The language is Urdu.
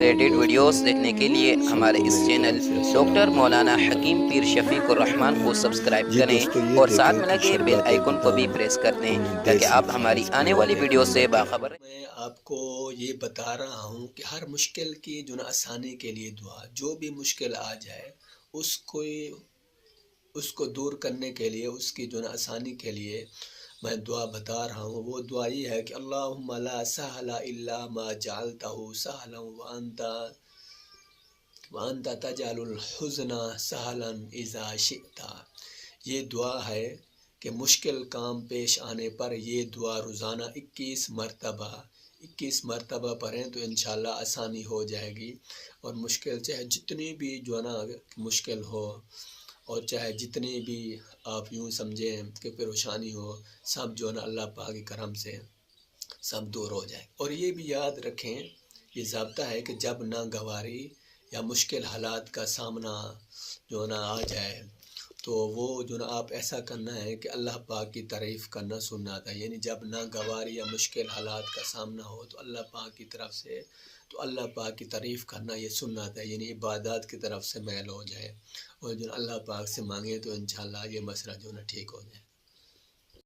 ریلیٹڈ ویڈیوز دیکھنے کے لیے ہمارے اس چینل ڈاکٹر مولانا حکیم پیر شفیق الرحمان کو سبسکرائب کریں اور ساتھ میں لگے بیل آئیکن کو بھی پریس کر دیں تاکہ آپ ہماری آنے والی ویڈیو سے باخبر رہیں۔ میں آپ کو یہ بتا رہا ہوں کہ ہر مشکل کی جو نا آسانی کے لیے دعا، جو بھی مشکل آ جائے اس کو دور کرنے کے لیے، اس کی جو نا آسانی کے لیے میں دعا بتا رہا ہوں۔ وہ دعا یہ ہے کہ اللہم لا سہل الا ما جعلتہ سہلا وانت تجعل الحزن سہلا اذا شئت۔ یہ دعا ہے کہ مشکل کام پیش آنے پر یہ دعا روزانہ 21 مرتبہ پڑھیں تو انشاءاللہ آسانی ہو جائے گی۔ اور مشکل چاہے جتنی بھی جو ہے نا مشکل ہو، اور چاہے جتنی بھی آپ یوں سمجھیں کہ پریشانی ہو، سب جو ہے نا اللہ پاک کے کرم سے سب دور ہو جائے۔ اور یہ بھی یاد رکھیں، یہ ضابطہ ہے کہ جب ناگواری یا مشکل حالات کا سامنا جو ہے نا آ جائے تو وہ جو نا آپ ایسا کرنا ہے کہ اللہ پاک کی تعریف کرنا سننا تھا، یعنی جب ناگواری یا مشکل حالات کا سامنا ہو تو اللہ پاک کی طرف سے تو اللہ پاک کی تعریف کرنا یہ سننا تھا، یعنی عبادات کی طرف سے میل ہو جائے اور جو اللہ پاک سے مانگے تو انشاءاللہ یہ مسئلہ جو نا ٹھیک ہو جائے۔